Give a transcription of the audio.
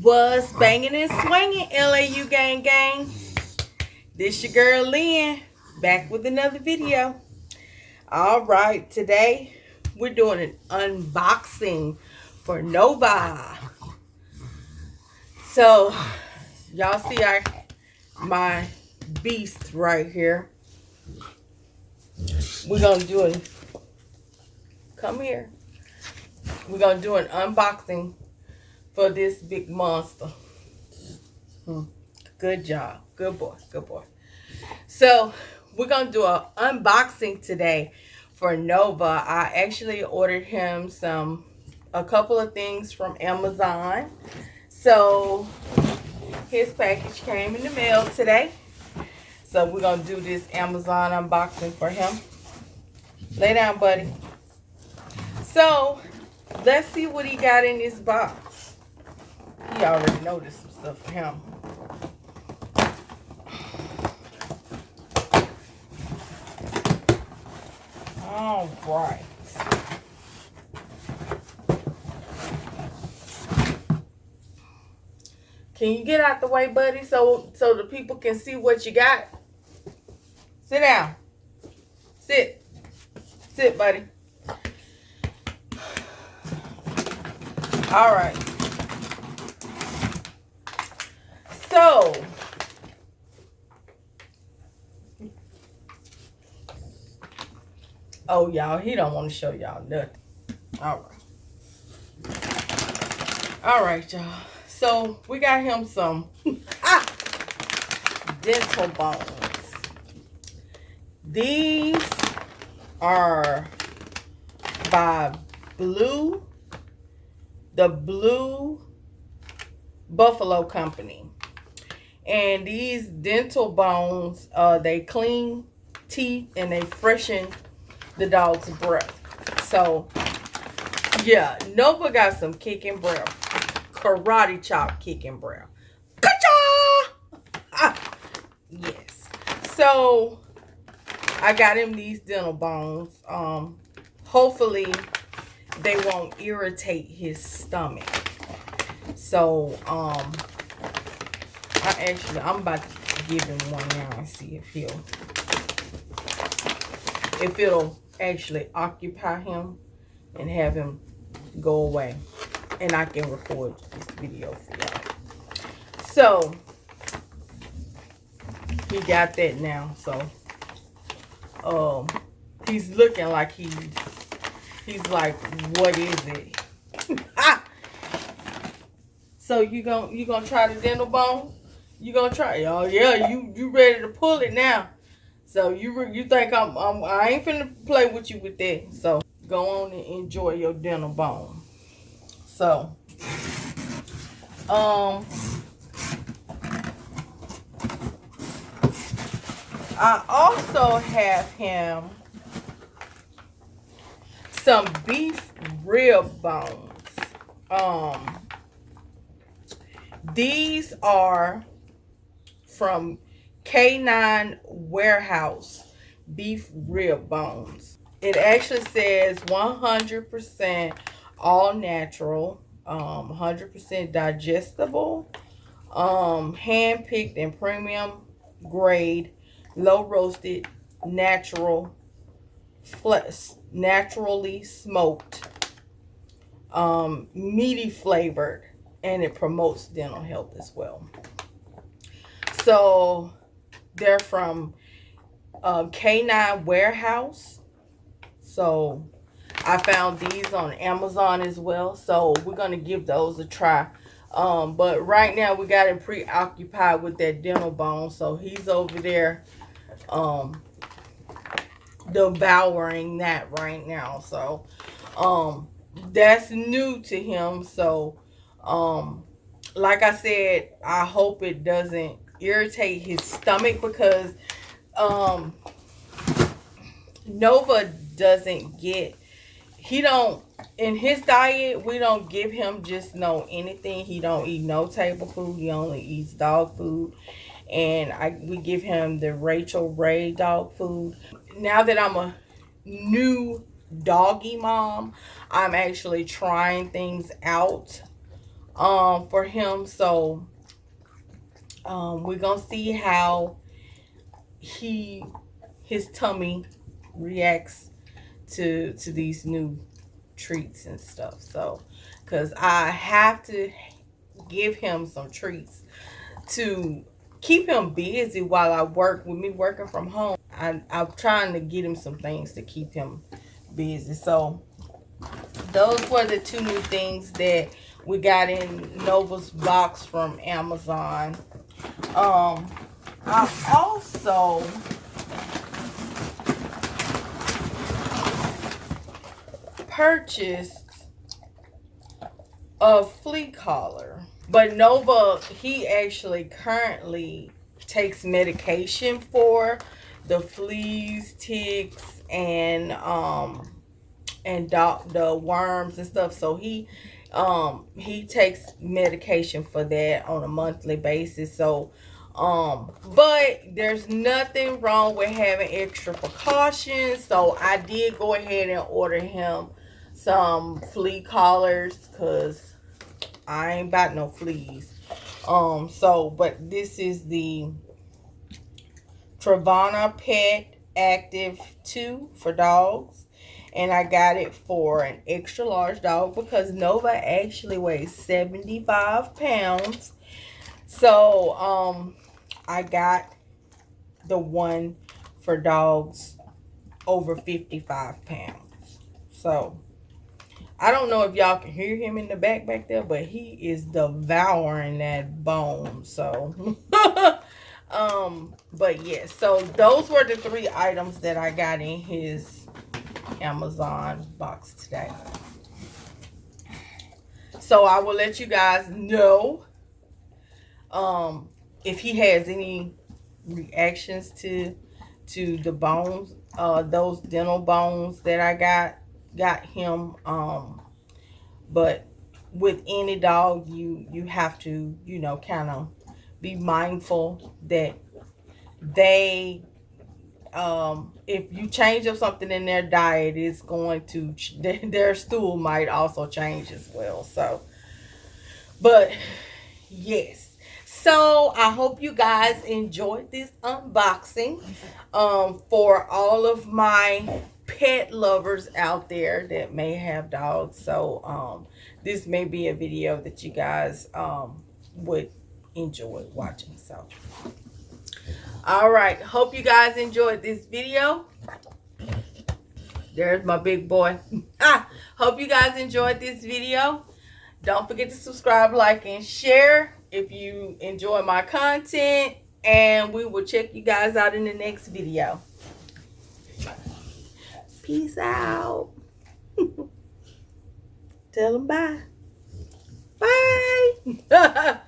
Was banging and swinging, LAU gang gang. This your girl Lynn, back with another video. All right, today we're doing an unboxing for Nova. So y'all see my beast right here. We're gonna do it. Come here. We're gonna do an unboxing for this big monster. Good job. Good boy. Good boy. So we're going to do an unboxing today for Nova. I actually ordered him a couple of things from Amazon. So his package came in the mail today. So we're going to do this Amazon unboxing for him. Lay down, buddy. So let's see what he got in this box. He already noticed some stuff for him. All right. Can you get out the way, buddy, so the people can see what you got? Sit down. Sit. Sit, buddy. All right. So, oh, y'all, he don't want to show y'all nothing. All right, y'all. So we got him some dental bones. These are by the Blue Buffalo Company. And these dental bones, they clean teeth and they freshen the dog's breath. So yeah, Nova got some kicking breath. Karate chop kicking breath. Ka-cha! Yes. So I got him these dental bones. Hopefully they won't irritate his stomach. So I'm about to give him one now and see if it'll actually occupy him and have him go away, and I can record this video for y'all. So he got that now. So he's looking like he's like, what is it? So you gonna try the dental bone? You gonna try it? Oh yeah, you ready to pull it now? So you think I ain't finna play with you with that. So go on and enjoy your dental bone. So I also have him some beef rib bones. These are from K9 Warehouse beef rib bones. It actually says 100% all natural, 100% digestible, hand-picked and premium grade, low roasted, naturally smoked, meaty flavored, and it promotes dental health as well. So they're from K9 Warehouse. So I found these on Amazon as well. So we're going to give those a try. But right now we got him preoccupied with that dental bone. So he's over there devouring that right now. So that's new to him. So like I said, I hope it doesn't irritate his stomach, because Nova doesn't get, in his diet, we don't give him just anything. He don't eat no table food. He only eats dog food. And we give him the Rachel Ray dog food. Now that I'm a new doggy mom, I'm actually trying things out for him. So we're gonna see how his tummy reacts to these new treats and stuff. So because I have to give him some treats to keep him busy while I work. With me working from home, I'm trying to get him some things to keep him busy. So those were the two new things that we got in Nova's box from Amazon. I also purchased a flea collar. But Nova, he actually currently takes medication for the fleas, ticks, and the worms and stuff. So he takes medication for that on a monthly basis. So but there's nothing wrong with having extra precautions. So I did go ahead and order him some flea collars because I ain't about no fleas. But this is the Travana Pet Active 2 for dogs. And I got it for an extra large dog because Nova actually weighs 75 pounds. So, I got the one for dogs over 55 pounds. So, I don't know if y'all can hear him in the back there, but he is devouring that bone. So, but yeah, so those were the 3 items that I got in his Amazon box today. So I will let you guys know if he has any reactions to the bones, those dental bones that I got him. But with any dog, you have to, kind of be mindful that they if you change up something in their diet, it's going to their stool might also change as well. So, but yes, so I hope you guys enjoyed this unboxing. For all of my pet lovers out there that may have dogs, so this may be a video that you guys would enjoy watching. So all right, hope you guys enjoyed this video. There's my big boy. Hope you guys enjoyed this video. Don't forget to subscribe, like, and share if you enjoy my content. And we will check you guys out in the next video. Peace out. Tell them bye. Bye.